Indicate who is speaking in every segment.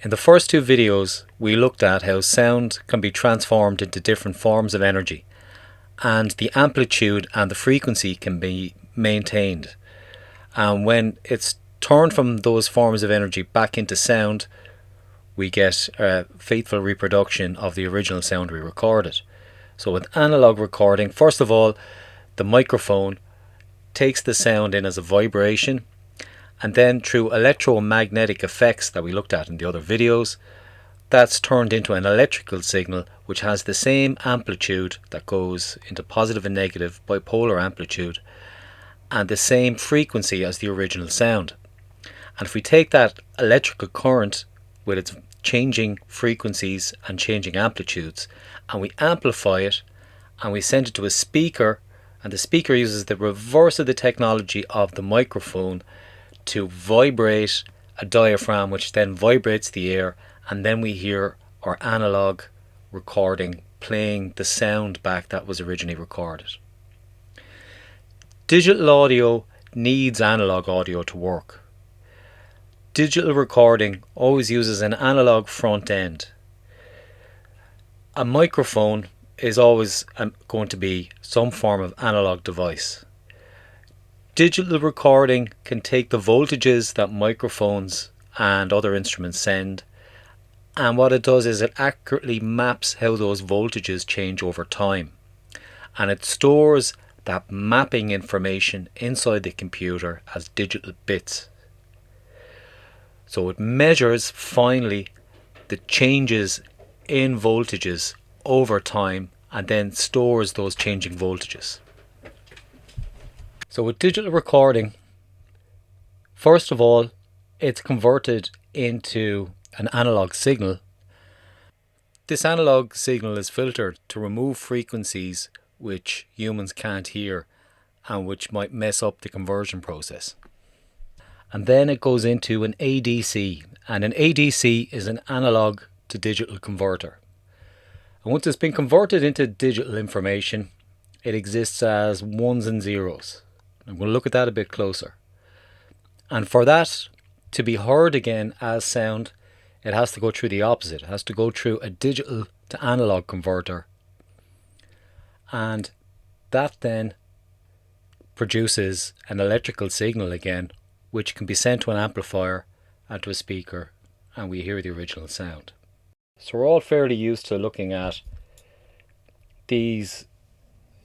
Speaker 1: In the first two videos, we looked at how sound can be transformed into different forms of energy, and the amplitude and the frequency can be maintained. And when it's turned from those forms of energy back into sound, we get a faithful reproduction of the original sound we recorded. So with analog recording, first of all, the microphone takes the sound in as a vibration, and then through electromagnetic effects that we looked at in the other videos, that's turned into an electrical signal which has the same amplitude that goes into positive and negative bipolar amplitude and the same frequency as the original sound. And if we take that electrical current with its changing frequencies and changing amplitudes and we amplify it and we send it to a speaker, and the speaker uses the reverse of the technology of the microphone to vibrate a diaphragm, which then vibrates the air, and then we hear our analog recording playing the sound back that was originally recorded. Digital audio needs analog audio to work. Digital recording always uses an analog front end. A microphone is always going to be some form of analog device. Digital recording can take the voltages that microphones and other instruments send, and what it does is it accurately maps how those voltages change over time, and it stores that mapping information inside the computer as digital bits. So it measures finally the changes in voltages over time and then stores those changing voltages. So with digital recording, first of all, it's converted into an analog signal. This analog signal is filtered to remove frequencies which humans can't hear and which might mess up the conversion process. And then it goes into an ADC, and an ADC is an analog to digital converter. And once it's been converted into digital information, it exists as ones and zeros. I'm going to look at that a bit closer. And for that to be heard again as sound, it has to go through the opposite. It has to go through a digital to analog converter. And that then produces an electrical signal again, which can be sent to an amplifier and to a speaker, and we hear the original sound. So we're all fairly used to looking at these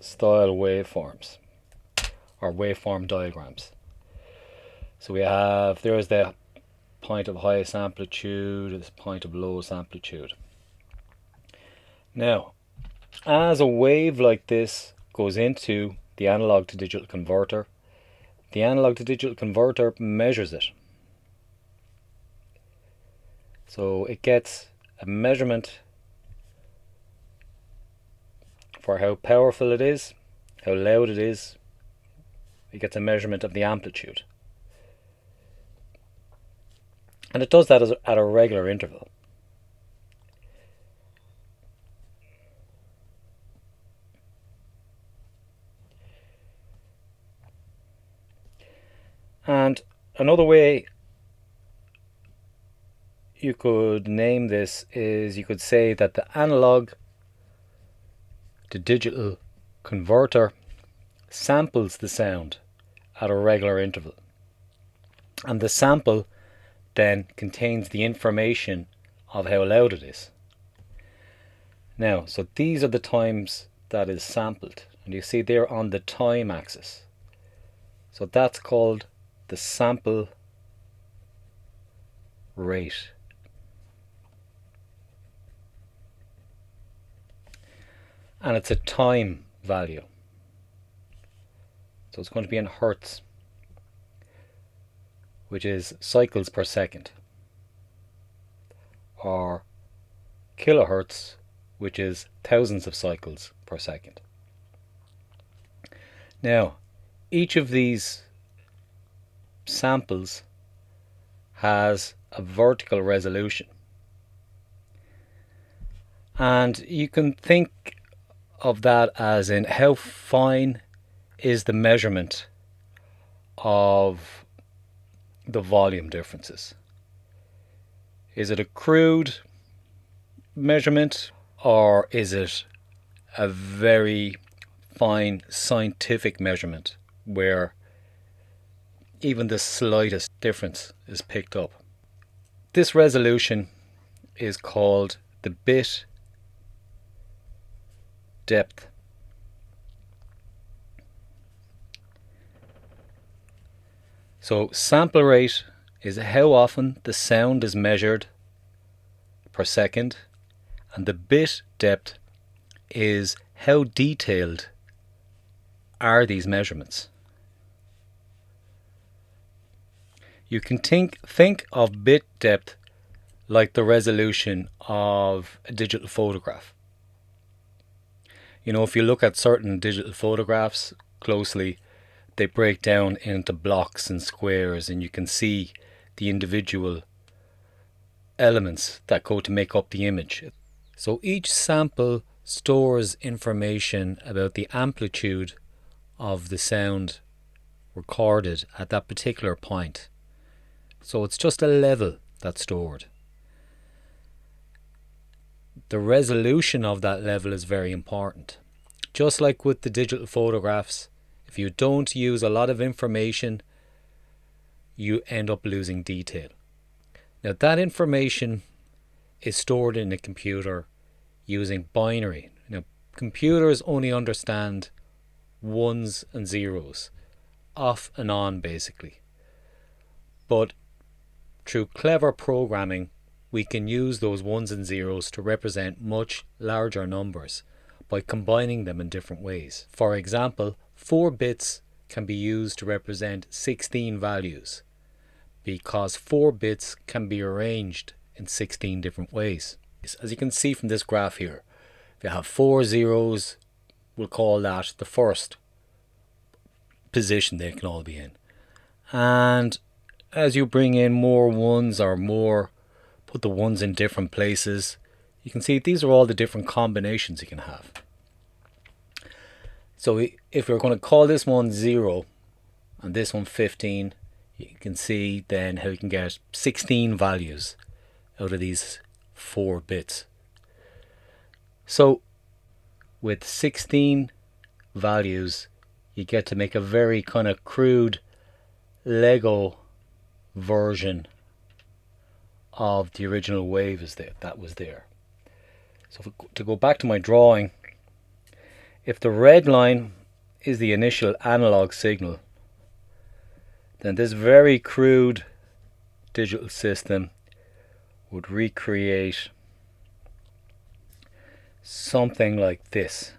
Speaker 1: style waveforms, or waveform diagrams. So we have, there's the point of highest amplitude, this point of lowest amplitude. Now, as a wave like this goes into the analog to digital converter, the analog to digital converter measures it. So it gets a measurement for how powerful it is, how loud it is. It gets a measurement of the amplitude. And it does that at a regular interval. And another way you could name this is you could say that the analog to digital converter samples the sound at a regular interval, and the sample then contains the information of how loud it is. Now, so these are the times that is sampled, and you see they're on the time axis. So that's called the sample rate. And it's a time value. So it's going to be in hertz, which is cycles per second, or kilohertz, which is thousands of cycles per second. Now, each of these samples has a vertical resolution, and you can think of that as in how fine is the measurement of the volume differences. Is it a crude measurement, or is it a very fine scientific measurement where even the slightest difference is picked up? This resolution is called the bit depth. So sample rate is how often the sound is measured per second, and the bit depth is how detailed are these measurements. You can think of bit depth like the resolution of a digital photograph. You know, if you look at certain digital photographs closely, they break down into blocks and squares, and you can see the individual elements that go to make up the image. So each sample stores information about the amplitude of the sound recorded at that particular point. So it's just a level that's stored. The resolution of that level is very important. Just like with the digital photographs, if you don't use a lot of information, you end up losing detail. Now that information is stored in a computer using binary. Now computers only understand ones and zeros, off and on basically. But through clever programming, we can use those ones and zeros to represent much larger numbers by combining them in different ways. For example, 4 bits can be used to represent 16 values because 4 bits can be arranged in 16 different ways. As you can see from this graph here, if you have 4 zeros, we'll call that the first position they can all be in. And as you bring in more ones or more, put the ones in different places, you can see these are all the different combinations you can have. So if we're going to call this one 0 and this one 15, you can see then how you can get 16 values out of these 4 bits. So with 16 values, you get to make a very kind of crude Lego version of the original wave that was there. So to go back to my drawing, if the red line is the initial analog signal, then this very crude digital system would recreate something like this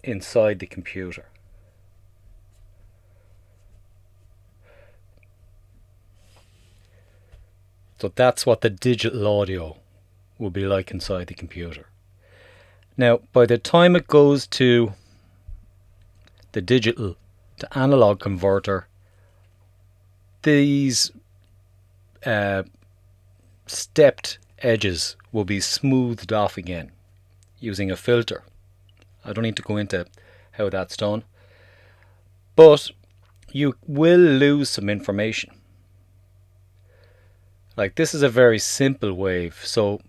Speaker 1: inside the computer. So that's what the digital audio will be like inside the computer. Now, by the time it goes to the digital to analog converter, these stepped edges will be smoothed off again using a filter. I don't need to go into how that's done, but you will lose some information. Like this is a very simple wave, so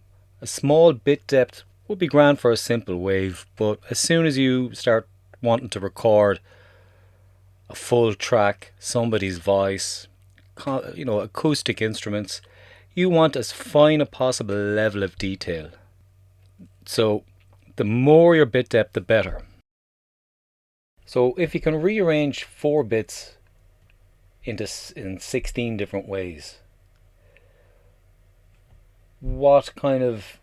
Speaker 1: a small bit depth would be grand for a simple wave, but as soon as you start wanting to record a full track, somebody's voice, acoustic instruments, you want as fine a possible level of detail. So the more your bit depth, the better. So if you can rearrange 4 bits in 16 different ways, what kind of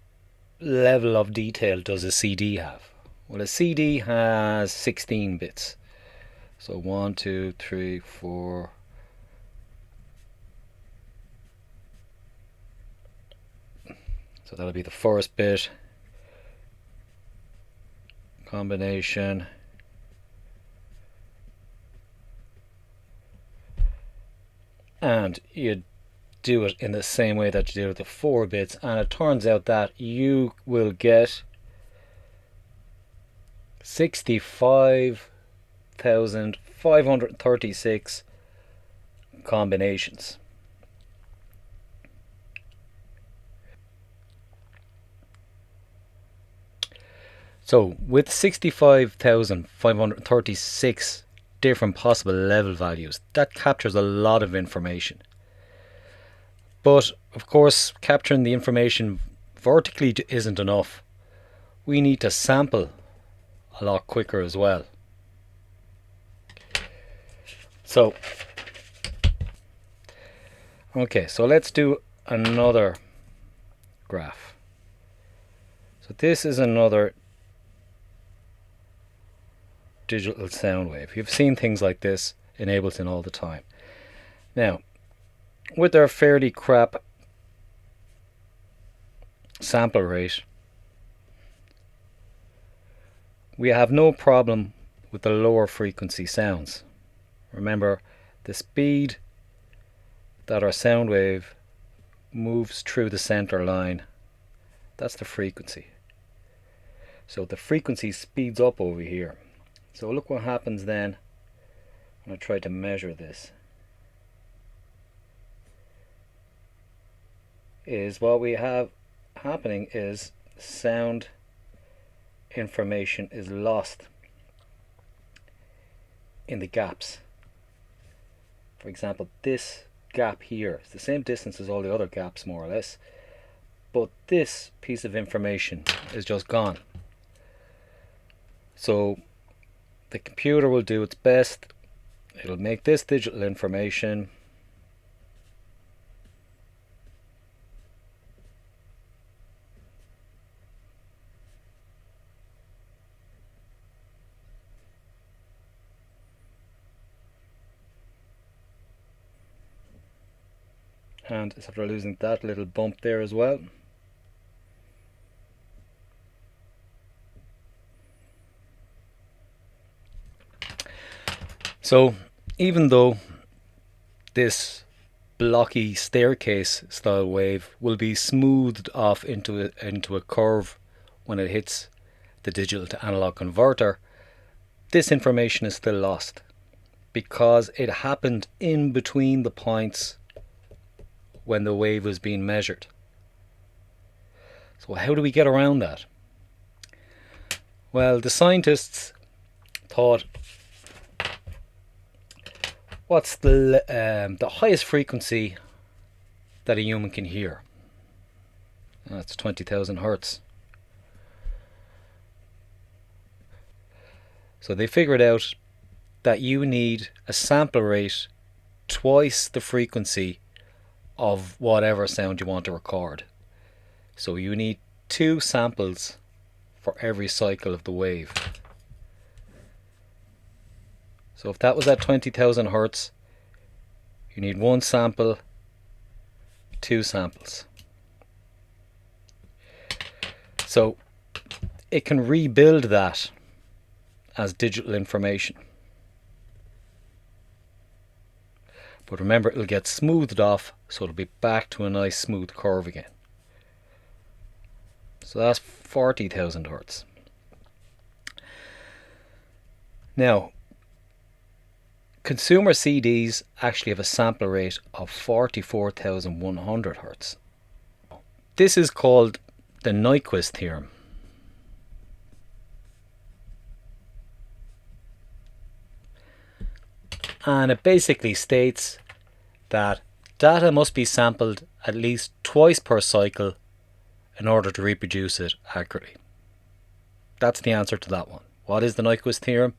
Speaker 1: level of detail does a CD have? Well, a CD has 16 bits. So 1, 2, 3, 4. So that'll be the first bit. Combination. And you do it in the same way that you did with the 4 bits, and it turns out that you will get 65,536 combinations. So with 65,536 different possible level values, that captures a lot of information. But of course, capturing the information vertically isn't enough. We need to sample a lot quicker as well. So, okay, so let's do another graph. So this is another digital sound wave. You've seen things like this in Ableton all the time. Now, with their fairly crap sample rate, we have no problem with the lower frequency sounds. Remember, the speed that our sound wave moves through the center line, that's the frequency. So the frequency speeds up over here. So look what happens then when I try to measure this. Is what we have happening is sound information is lost in the gaps. For example, this gap here is the same distance as all the other gaps, more or less, but this piece of information is just gone. So the computer will do its best. It'll make this digital information and after losing that little bump there as well. So even though this blocky staircase style wave will be smoothed off into a curve when it hits the digital to analog converter, this information is still lost because it happened in between the points when the wave was being measured. So how do we get around that? Well, the scientists thought, what's the highest frequency that a human can hear? That's 20,000 hertz. So they figured out that you need a sample rate twice the frequency of whatever sound you want to record. So you need 2 samples for every cycle of the wave. So if that was at 20,000 hertz, you need 1 sample, 2 samples. So it can rebuild that as digital information. But remember, it'll get smoothed off, so it'll be back to a nice smooth curve again. So that's 40,000 hertz. Now, consumer CDs actually have a sample rate of 44,100 hertz. This is called the Nyquist theorem. And it basically states that data must be sampled at least twice per cycle in order to reproduce it accurately. That's the answer to that one. What is the Nyquist theorem?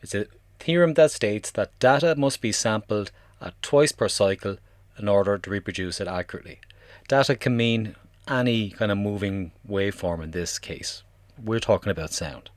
Speaker 1: It's a theorem that states that data must be sampled at twice per cycle in order to reproduce it accurately. Data can mean any kind of moving waveform in this case. We're talking about sound.